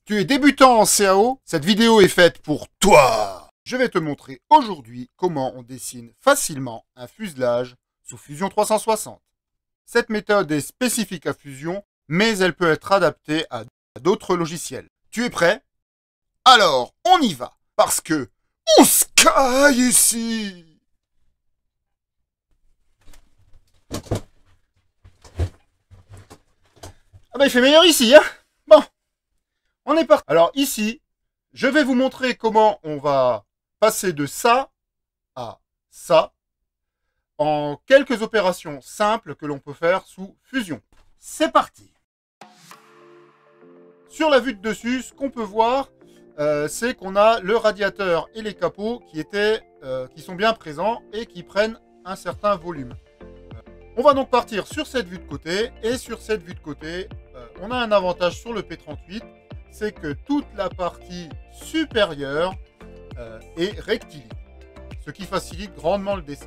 Tu es débutant en CAO? Cette vidéo est faite pour toi. Je vais te montrer aujourd'hui comment on dessine facilement un fuselage sous Fusion 360. Cette méthode est spécifique à Fusion, mais elle peut être adaptée à d'autres logiciels. Tu es prêt? Alors, on y va, parce que on se caille ici. Ah bah il fait meilleur ici, hein. Bon, on est parti. Alors ici, je vais vous montrer comment on va passer de ça à ça en quelques opérations simples que l'on peut faire sous Fusion. C'est parti. Sur la vue de dessus, ce qu'on peut voir, c'est qu'on a le radiateur et les capots qui sont bien présents et qui prennent un certain volume. On va donc partir sur cette vue de côté, et sur cette vue de côté, on a un avantage sur le P38, c'est que toute la partie supérieure est rectiligne, ce qui facilite grandement le dessin.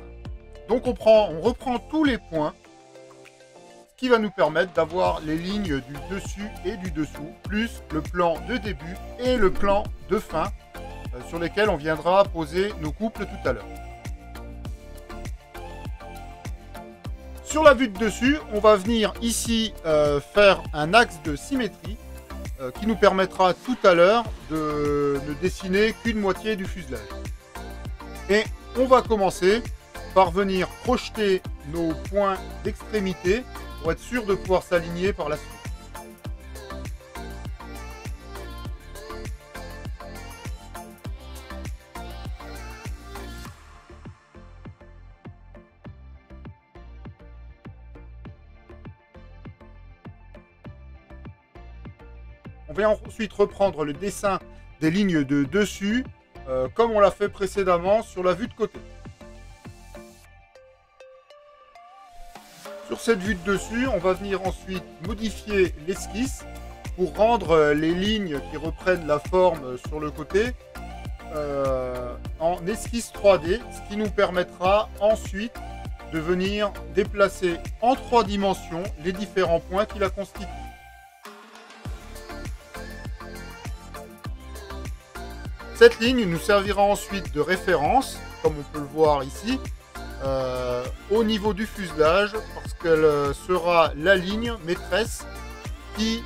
Donc on reprend tous les points, ce qui va nous permettre d'avoir les lignes du dessus et du dessous, plus le plan de début et le plan de fin, sur lesquels on viendra poser nos couples tout à l'heure. Sur la vue de dessus, on va venir ici faire un axe de symétrie qui nous permettra tout à l'heure de ne dessiner qu'une moitié du fuselage. Et on va commencer par venir projeter nos points d'extrémité pour être sûr de pouvoir s'aligner par la suite. On va ensuite reprendre le dessin des lignes de dessus, comme on l'a fait précédemment sur la vue de côté. Sur cette vue de dessus, on va venir ensuite modifier l'esquisse pour rendre les lignes qui reprennent la forme sur le côté en esquisse 3D, ce qui nous permettra ensuite de venir déplacer en 3 dimensions les différents points qui la constituent. Cette ligne nous servira ensuite de référence, comme on peut le voir ici, au niveau du fuselage, parce qu'elle sera la ligne maîtresse qui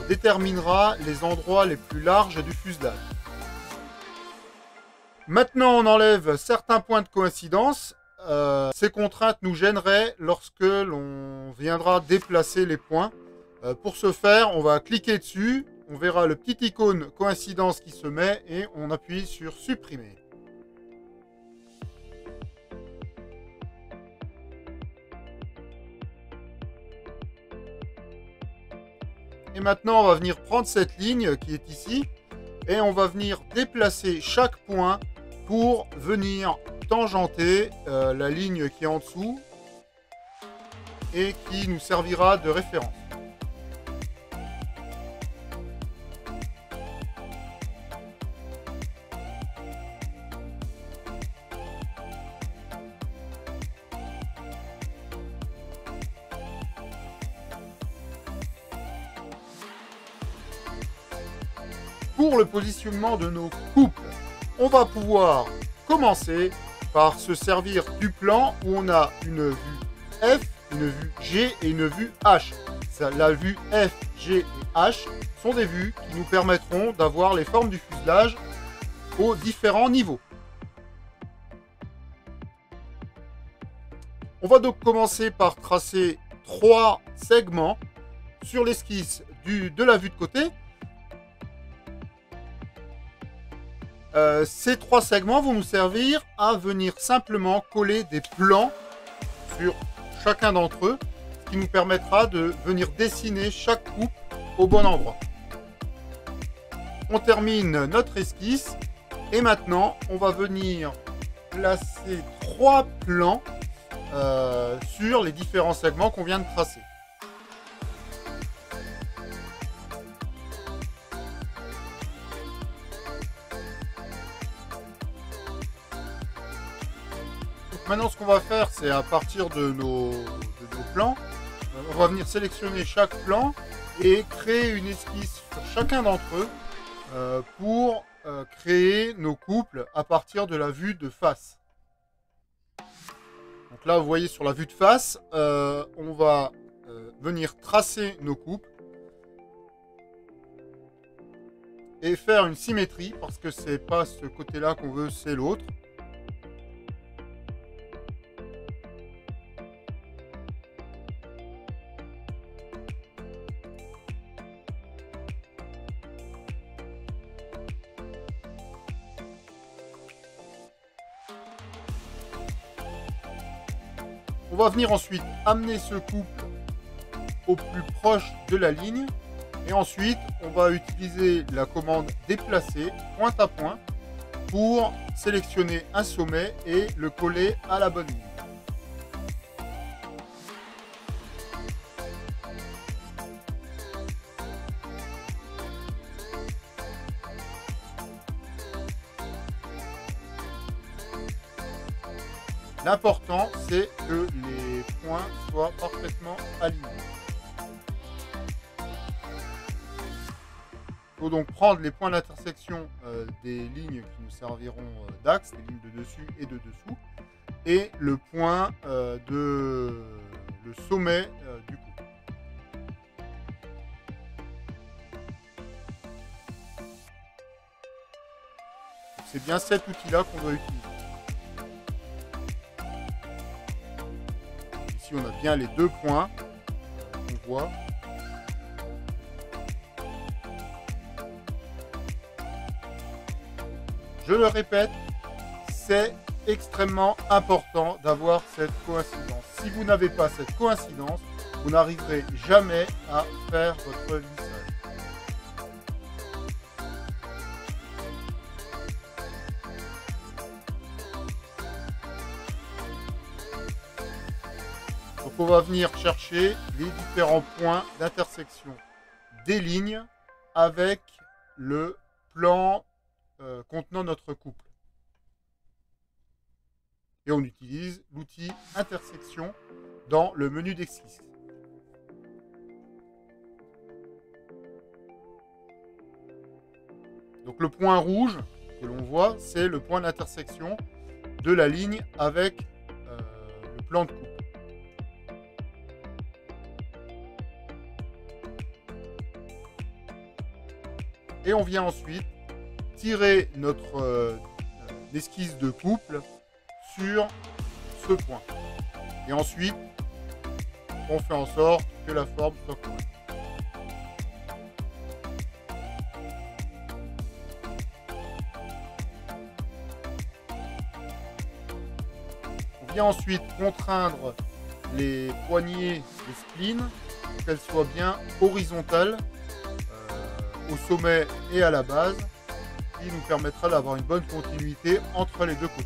déterminera les endroits les plus larges du fuselage. Maintenant, on enlève certains points de coïncidence. Ces contraintes nous gêneraient lorsque l'on viendra déplacer les points. Pour ce faire, on va cliquer dessus. On verra le petit icône coïncidence qui se met et on appuie sur supprimer. Et maintenant, on va venir prendre cette ligne qui est ici et on va venir déplacer chaque point pour venir tangenter la ligne qui est en dessous et qui nous servira de référence. Pour le positionnement de nos couples, on va pouvoir commencer par se servir du plan où on a une vue F, une vue G et une vue H. La vue F, G et H sont des vues qui nous permettront d'avoir les formes du fuselage aux différents niveaux. On va donc commencer par tracer 3 segments sur l'esquisse de la vue de côté. Ces 3 segments vont nous servir à venir simplement coller des plans sur chacun d'entre eux, ce qui nous permettra de venir dessiner chaque coupe au bon endroit. On termine notre esquisse et maintenant on va venir placer 3 plans sur les différents segments qu'on vient de tracer. Maintenant, ce qu'on va faire, c'est à partir de nos plans, on va venir sélectionner chaque plan et créer une esquisse sur chacun d'entre eux pour créer nos couples à partir de la vue de face. Donc là, vous voyez sur la vue de face, on va venir tracer nos couples et faire une symétrie parce que c'est pas ce côté-là qu'on veut, c'est l'autre. On va venir ensuite amener ce couple au plus proche de la ligne. Et ensuite, on va utiliser la commande déplacer, point à point, pour sélectionner un sommet et le coller à la bonne ligne. L'important, c'est que les points soient parfaitement alignés. Il faut donc prendre les points d'intersection des lignes qui nous serviront d'axe, les lignes de dessus et de dessous, et le point le sommet du couple. C'est bien cet outil-là qu'on doit utiliser. Ici, on a bien les deux points qu'on voit. Je le répète, c'est extrêmement important d'avoir cette coïncidence. Si vous n'avez pas cette coïncidence, vous n'arriverez jamais à faire votre lissage. Donc on va venir chercher les différents points d'intersection des lignes avec le plan contenant notre couple. Et on utilise l'outil intersection dans le menu d'esquisse. Donc le point rouge que l'on voit, c'est le point d'intersection de la ligne avec le plan de couple. Et on vient ensuite tirer notre esquisse de couple sur ce point. Et ensuite, on fait en sorte que la forme soit correcte. On vient ensuite contraindre les poignées de spline pour qu'elles soient bien horizontales au sommet et à la base, qui nous permettra d'avoir une bonne continuité entre les deux côtés.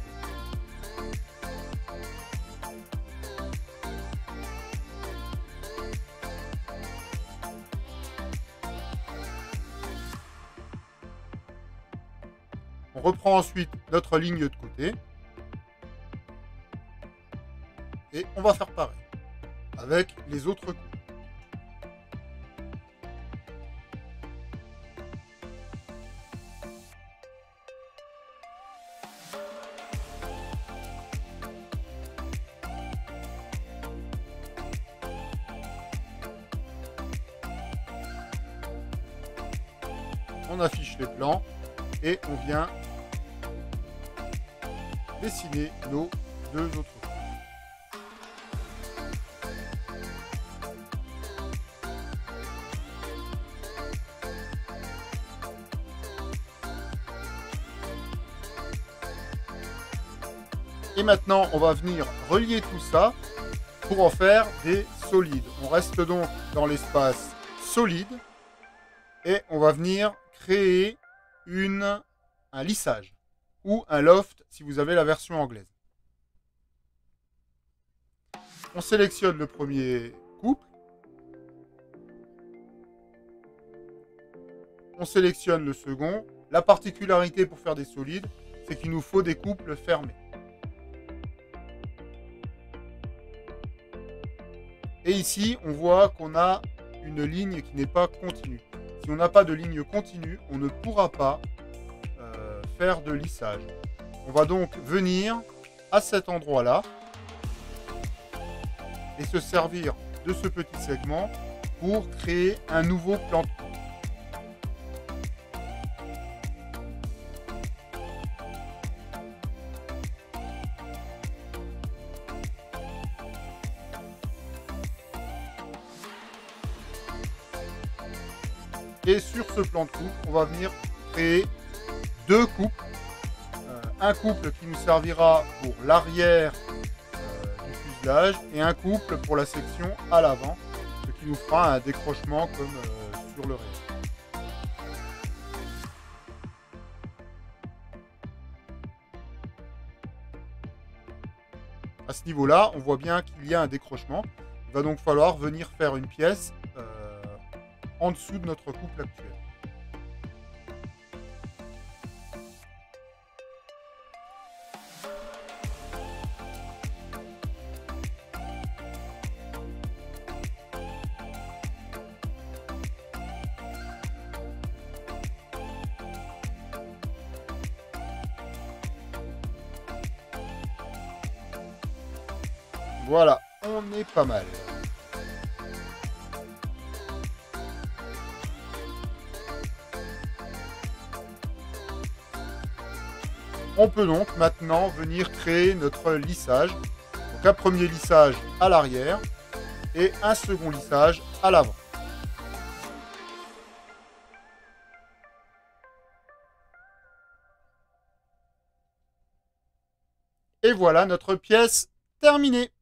On reprend ensuite notre ligne de côté et on va faire pareil avec les autres coups. On affiche les plans et on vient dessiner nos deux autres coups. Et maintenant, on va venir relier tout ça pour en faire des solides. On reste donc dans l'espace solide et on va venir créer un lissage ou un loft si vous avez la version anglaise. On sélectionne le premier couple. On sélectionne le second. La particularité pour faire des solides, c'est qu'il nous faut des couples fermés. Et ici, on voit qu'on a une ligne qui n'est pas continue. Si Si on n'a pas de ligne continue, on ne pourra pas faire de lissage. On va donc venir à cet endroit-là et se servir de ce petit segment pour créer un nouveau plan de coupe. Et sur ce plan de coupe, on va venir créer deux couples. Un couple qui nous servira pour l'arrière du fuselage et un couple pour la section à l'avant, ce qui nous fera un décrochement comme sur le réel. À ce niveau-là, on voit bien qu'il y a un décrochement. Il va donc falloir venir faire une pièce en dessous de notre couple actuel. Voilà, on est pas mal. On peut donc maintenant venir créer notre lissage. Donc un premier lissage à l'arrière et un second lissage à l'avant. Et voilà notre pièce terminée.